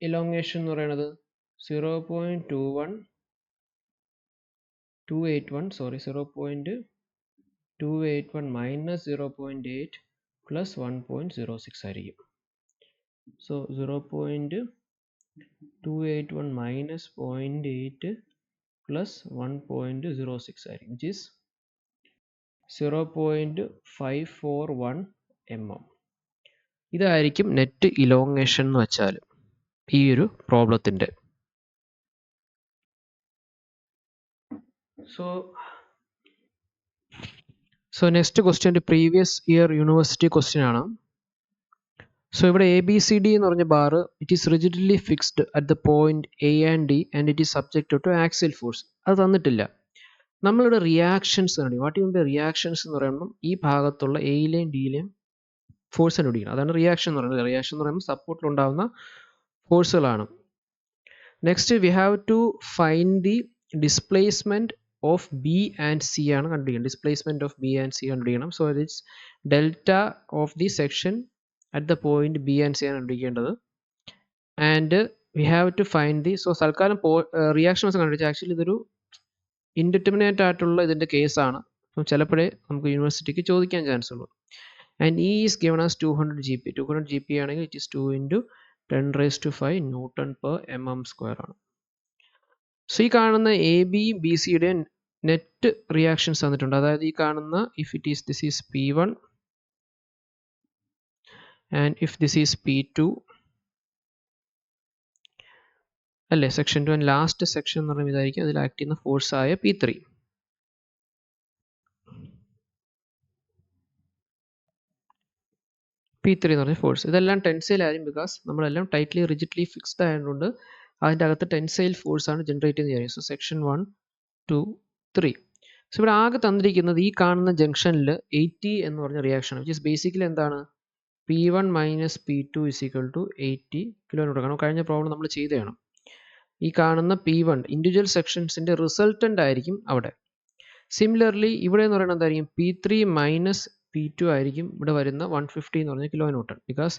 Speaker 1: elongation എന്ന് പറയുന്നത്? 0.281 minus 0.8 plus 1.06 ആയിരിക്കും. സോ 0.281 minus 0.8 plus 1.06 ആയിരിക്കും, which is 0.541 mm. ഇതായിരിക്കും നെറ്റ് ഇലോങ്ങേഷൻ എന്ന് വെച്ചാൽ ഈ ഒരു പ്രോബ്ലത്തിൻ്റെ. So next question previous year university question ആണ്. സോ ഇവിടെ ABCD എന്ന് പറഞ്ഞ bar it is rigidly fixed at the point A and D and it is subjected to axial force. അത് തന്നിട്ടില്ല. നമ്മളിവിടെ റിയാക്ഷൻസ് കണ്ടു. വാട്ട് യു റിയാക്ഷൻസ് എന്ന് പറയുമ്പോൾ ഈ ഭാഗത്തുള്ള എയിലെയും ഡിയിലെയും ഫോഴ്സ് കണ്ടുപിടിക്കണം. അതാണ് റിയാക്ഷൻ എന്ന് പറയുന്നത്. റിയാക്ഷൻ എന്ന് പറയുമ്പോൾ സപ്പോർട്ടിലുണ്ടാകുന്ന ഫോഴ്സുകളാണ്. Next we have to find the displacement of B and C ആണ് കണ്ടുപിടിക്കണം. Displacement of B and C കണ്ടുപിടിക്കണം. So it's delta of the section at the point B and C ആണ് കണ്ടുപിടിക്കേണ്ടത്. And we have to find the so തൽക്കാലം reactions കണ്ടുപിടിച്ചാൽ actually ഇതൊരു indeterminate ആയിട്ടുള്ള ഇതിൻ്റെ കേസാണ്. അപ്പം ചിലപ്പോഴേ നമുക്ക് യൂണിവേഴ്സിറ്റിക്ക് ചോദിക്കാൻ ചാൻസ് ഉള്ളൂ. And E is given as 200 GP. 200 GP ആണെങ്കിൽ it is 2 into 10⁵ Newton per mm² ആണ്. സോ ഈ കാണുന്ന ABBCയുടെ നെറ്റ് റിയാക്ഷൻസ് തന്നിട്ടുണ്ട്. അതായത് ഈ കാണുന്ന if it is this is P1 and if this is P2 അല്ലേ, സെക്ഷൻ 2 ആൻഡ് ലാസ്റ്റ് സെക്ഷൻ എന്ന് പറയുമ്പോൾ ഇതായിരിക്കും. അതിൽ ആക്ട് ചെയ്യുന്ന ഫോഴ്സ് ആയ P3. P3 എന്ന് പറഞ്ഞ ഫോഴ്സ് ഇതെല്ലാം ടെൻസൈൽ ആയിരിക്കും. ബിക്കോസ് നമ്മളെല്ലാം ടൈറ്റ്ലി റിജിഡ്ലി ഫിക്സ്ഡ് ആയതുകൊണ്ട് അതിൻ്റെ അകത്ത് ടെൻസൈൽ ഫോഴ്സ് ആണ് ജനറേറ്റ് ചെയ്യുന്നത് വിചാരിക്കും. So section 1 2 3. സോ ഇവിടെ ആകെ തന്നിരിക്കുന്നത് ഈ കാണുന്ന ജംഗ്ഷനിൽ 80 എന്ന് പറഞ്ഞ റിയാക്ഷൻ, വിച്ച് ഇസ് ബേസിക്കലി എന്താണ്? P1 minus P2 is equal to 80 kN. കാരണം കഴിഞ്ഞ പ്രോബ്ലം നമ്മൾ ചെയ്തതാണ്. ഈ കാണുന്ന P1 ഇൻഡിവിജ്വൽ സെക്ഷൻസിൻ്റെ റിസൾട്ടൻ്റ് ആയിരിക്കും അവിടെ. സിമിലർലി ഇവിടെ എന്ന് പറയുന്നത് എന്തായിരിക്കും? P3 മൈനസ് P2 ആയിരിക്കും ഇവിടെ വരുന്ന 150 എന്ന് പറഞ്ഞ kN. ബിക്കോസ്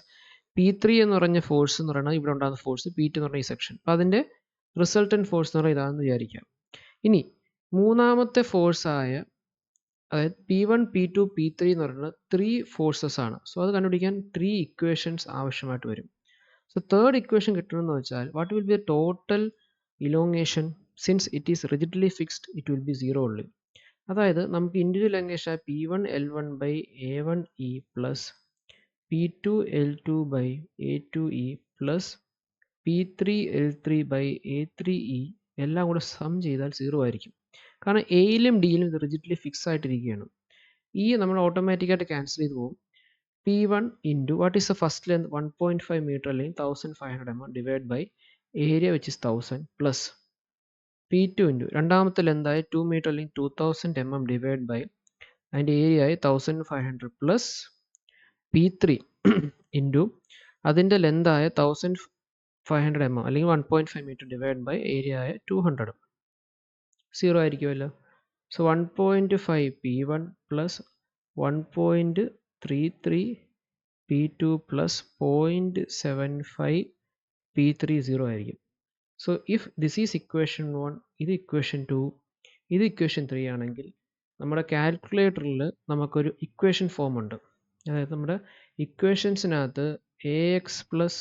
Speaker 1: P3 എന്ന് പറഞ്ഞ ഫോഴ്സ് എന്ന് പറയുന്നത് ഇവിടെ ഉണ്ടാകുന്ന ഫോഴ്സ്, P2 എന്ന് പറഞ്ഞ ഈ സെക്ഷൻ. അപ്പോൾ അതിൻ്റെ റിസൾട്ടൻറ്റ് ഫോഴ്സ് എന്ന് പറയുന്നത് ഇതാണെന്ന് വിചാരിക്കാം. ഇനി മൂന്നാമത്തെ ഫോഴ്സ് ആയ അതായത് P1 P2 P3 എന്ന് പറയുന്നത് 3 ഫോഴ്സസ് ആണ്. സോ അത് കണ്ടുപിടിക്കാൻ 3 ഇക്വേഷൻസ് ആവശ്യമായിട്ട് വരും. സോ തേർഡ് ഇക്വേഷൻ കിട്ടണമെന്ന് വെച്ചാൽ what will be the total elongation? Since it is rigidly fixed it will B 0 only. അതായത് നമുക്ക് individual elongation P1 L1 by A1E plus P2 L2 by A2E plus P3 L3 by A3E എല്ലാം കൂടെ some ചെയ്താൽ 0 ആയിരിക്കും. കാരണം എയിലും ഡിയിലും ഇത് rigidly fix ആയിട്ടിരിക്കുകയാണ്. ഈ നമ്മൾ ഓട്ടോമാറ്റിക്കായിട്ട് ക്യാൻസൽ ചെയ്ത് പോകും. P1 into what is the first length? 1.5 metre അല്ലെങ്കിൽ 1500 mm divide by area which is 1000 plus P2 into രണ്ടാമത്തെ ലെന്തായ 2 മീറ്റർ അല്ലെങ്കിൽ 2000 mm ഡിവൈഡ് ബൈ അതിൻ്റെ ഏരിയ ആയി 1500 പ്ലസ് P3 ഇൻറ്റു അതിൻ്റെ ലെന്തായ 1500 mm അല്ലെങ്കിൽ 1.5 മീറ്റർ ഡിവൈഡ് ബൈ ഏരിയ ആയ 200. 0 ആയിരിക്കുമല്ലോ. So 1.5 P1 plus 1.33 P2 plus 0.75 P3 0 ആയിരിക്കും. So if this is equation 1, ഇത് ഇക്വേഷൻ 2, ഇത് ഇക്വേഷൻ 3 ആണെങ്കിൽ നമ്മുടെ കാൽക്കുലേറ്ററിൽ നമുക്കൊരു ഇക്വേഷൻ ഫോം ഉണ്ട്. അതായത് നമ്മുടെ ഇക്വേഷൻസിനകത്ത് AX plus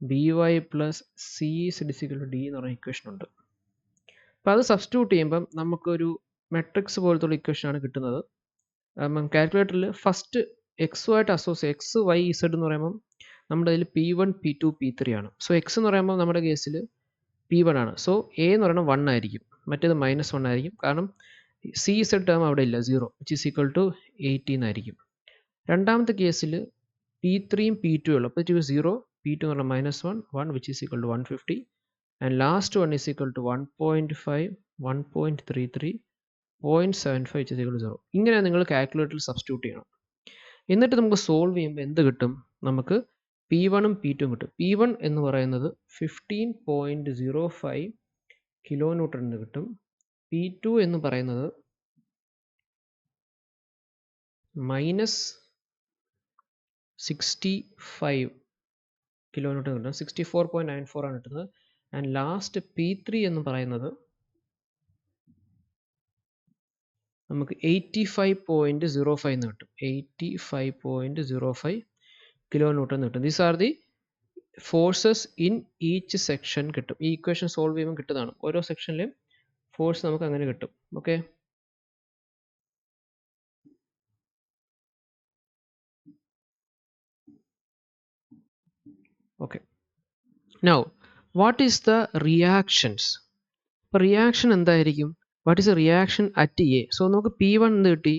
Speaker 1: BY plus CZ = D എന്ന് പറയുന്ന ഇക്വേഷൻ ഉണ്ട്. അപ്പോൾ അത് സബ്സ്റ്റിറ്റ്യൂട്ട് ചെയ്യുമ്പം നമുക്കൊരു മെട്രിക്സ് പോലത്തുള്ള ഇക്വേഷനാണ് കിട്ടുന്നത്. കാൽക്കുലേറ്ററിൽ ഫസ്റ്റ് എക്സുമായിട്ട് അസോസിയേറ്റ് XY Z എന്ന് പറയുമ്പം നമ്മുടെ കയ്യിൽ P1 P2 P3 ആണ്. സോ എക്സ് എന്ന് പറയുമ്പോൾ നമ്മുടെ കേസിൽ P1 ആണ്. സോ എ എന്ന് പറയുന്നത് 1 ആയിരിക്കും, മറ്റേത് -1 ആയിരിക്കും. കാരണം സി സെഡ് ടേം അവിടെ ഇല്ല, 0 വിച്ച് ഈസ് ഈക്വൽ ടു 18 ആയിരിക്കും. രണ്ടാമത്തെ കേസിൽ P3 ഉം P2 ഉള്ളൂ, അപ്പോൾ ഇറ്റ് 0, P2 എന്ന് പറഞ്ഞാൽ -1, 1 which is equal to 150 and last 1 is equal to 1.5, 1.33, 0.75 which is equal to 0. ഇങ്ങനെ നിങ്ങൾ കാൽക്കുലേറ്ററിൽ സബ്സ്റ്റിറ്റ്യൂട്ട് ചെയ്യണം. എന്നിട്ട് നമുക്ക് സോൾവ് ചെയ്യുമ്പോൾ എന്ത് കിട്ടും? നമുക്ക് P1 ഉം P2 ഉം കിട്ടും. P1 എന്ന് പറയുന്നത് 15.05 കിലോ ന്യൂട്ടൺ എന്ന് കിട്ടും. P2 എന്ന് പറയുന്നത് -65 കിലോ ന്യൂട്ടൺ കിട്ടും, 64.94 ആണ് കിട്ടുന്നത്. ആൻഡ് ലാസ്റ്റ് P3 എന്ന് പറയുന്നത് നമുക്ക് 85.05 എന്ന് കിട്ടും, 85.05 കിലോ ന്യൂട്ടൺ കിട്ടും. These are the forces in each section കിട്ടും. ഈ ഇക്വേഷൻ സോൾവ് ചെയ്യുമ്പോൾ കിട്ടുന്നതാണ്. ഓരോ സെക്ഷനിലും ഫോഴ്സ് നമുക്ക് അങ്ങനെ കിട്ടും. Okay, okay. Now what is the reactions? അപ്പോൾ റിയാക്ഷൻ എന്തായിരിക്കും? What is A reaction at A? So നമുക്ക് P1 എന്ന് കിട്ടി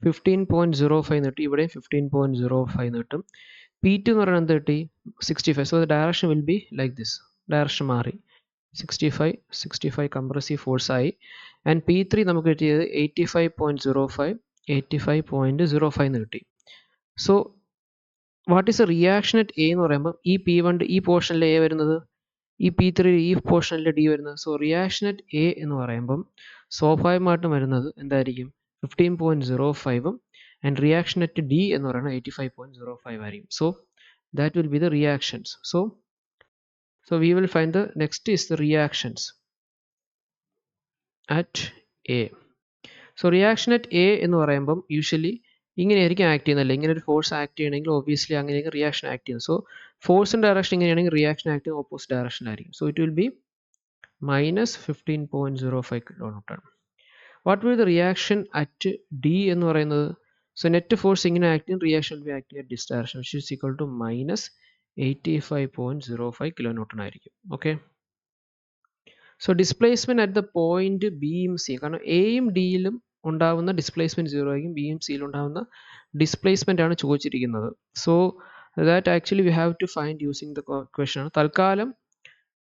Speaker 1: 15.05 എന്ന് കിട്ടി, ഇവിടെ 15.05 എന്ന് കിട്ടും. P2 എന്ന് പറയുന്നത് എന്ത് കിട്ടി? 65. So the direction will be like this, direction മാറി 65 കംപ്രസീവ് ഫോഴ്സ് ആയി. ആൻഡ് P3 നമുക്ക് കിട്ടിയത് 85.05 എന്ന് കിട്ടി. So what is A reaction at A എന്ന് പറയുമ്പോൾ ഈ P1 ഈ പോർഷനിൽ എ വരുന്നത്, ഈ P3 ഈ പോർഷനിൽ ഡി വരുന്നത്. സോ റിയാക്ഷൻ അറ്റ് എ എന്ന് പറയുമ്പം സ്വാഭാവികമായിട്ടും വരുന്നത് എന്തായിരിക്കും? 15.05ഉം ആൻഡ് റിയാക്ഷൻ അറ്റ് ഡി എന്ന് പറയുന്നത് 85.05 ആയിരിക്കും. So that will be the reactions. So we will find the next is the reactions at A. So reaction at A എന്ന് പറയുമ്പം യൂഷ്വലി ഇങ്ങനെയായിരിക്കും ആക്ട് ചെയ്യുന്നതല്ലേ. ഇങ്ങനെ ഒരു ഫോഴ്സ് ആക്ട് ചെയ്യണമെങ്കിൽ ഒബ്വിയസ്ലി അങ്ങനെയായിരിക്കും റിയാക്ഷൻ ആക്ട് ചെയ്യുന്നത്. സോ ഫോഴ്സിൻ്റെ ഡയറക്ഷൻ ഇങ്ങനെയാണെങ്കിൽ റിയാക്ഷൻ ആക്ട് ചെയ്യുന്നത് ഓപ്പോസിറ്റ് ഡയറക്ഷനിലായിരിക്കും. So it will be -15.05 kilo newton. What will the reaction at D എന്ന് പറയുന്നത്? സോ നെറ്റ് ഫോഴ്സ് ഇങ്ങനെ ആക്ട് ചെയ്യും, reaction will be acting at this direction which is equal to -85.05 kilo newton ആയിരിക്കും. Okay, so displacement at the point ബിയും C, കാരണം എയും ഡിയിലും ഉണ്ടാവുന്ന displacement 0 ആയിരിക്കും, ബിയും സിയിലും ഉണ്ടാവുന്ന ഡിസ്പ്ലേസ്മെന്റ് ആണ് ചോദിച്ചിരിക്കുന്നത്. So that actually we have to find using the question ആണ്. തൽക്കാലം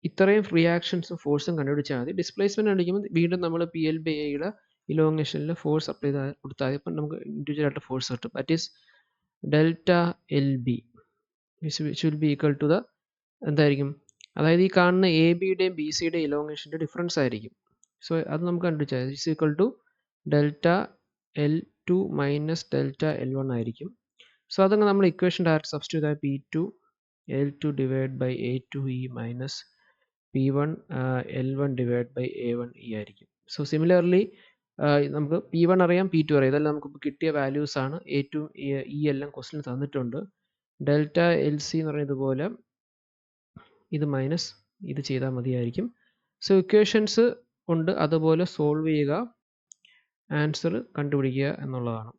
Speaker 1: ഇത്രയും റിയാക്ഷൻസും ഫോഴ്സും കണ്ടുപിടിച്ചാൽ മതി. ഡിസ്പ്ലേസ്മെന്റ് കണ്ടുപിടിക്കുമ്പോൾ വീണ്ടും നമ്മൾ PLBAയുടെ ഇലോങ്ങേഷനിൽ ഫോഴ്സ് അപ്ലൈ കൊടുത്താൽ ഇപ്പം നമുക്ക് ഇൻഡിവിജ്വൽ ആയിട്ട് ഫോഴ്സ് കിട്ടും. That is delta LB which will be equal to the എന്തായിരിക്കും? അതായത് ഈ കാണുന്ന എ ബിയുടെയും ബി സിയുടെയും ഇലോങ്ങേഷൻ്റെ ഡിഫറൻസ് ആയിരിക്കും. സോ അത് നമുക്ക് കണ്ടുപിടിച്ചാൽ it's equal to delta L2 minus delta L1 ആയിരിക്കും. സോ അതങ്ങ് നമ്മൾ ഇക്വേഷൻ ഡയറക്റ്റ് സബ്സ്റ്റിറ്റ്യൂട്ട് ആയ P2 L2 divide by A2E minus P1 L1 divide by A1E ആയിരിക്കും. സോ സിമിലർലി നമുക്ക് P1 അറിയാം, P2 അറിയാം, ഇതെല്ലാം നമുക്ക് കിട്ടിയ വാല്യൂസ് ആണ്. A2 E എല്ലാം ക്വസ്റ്റിന് തന്നിട്ടുണ്ട്. ഡെൽറ്റ LC എന്ന് പറയുന്നത് ഇതുപോലെ ഇത് മൈനസ് ഇത് ചെയ്താൽ മതിയായിരിക്കും. സോ ഇക്വേഷൻസ് ഉണ്ട്, അതുപോലെ സോൾവ് ചെയ്യുക, ആൻസർ കണ്ടുപിടിക്കുക എന്നുള്ളതാണ്.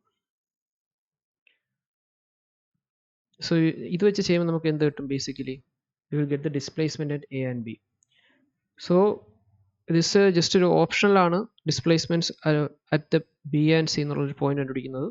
Speaker 1: സോ ഇത് വെച്ച് ചെയ്യുമ്പോൾ നമുക്ക് എന്ത് കിട്ടും? Basically U will get the displacement at A and B. So this just ഒരു ഓപ്ഷണലാണ് displacements at the B and C എന്നുള്ളൊരു പോയിന്റ് കണ്ടുപിടിക്കുന്നത്.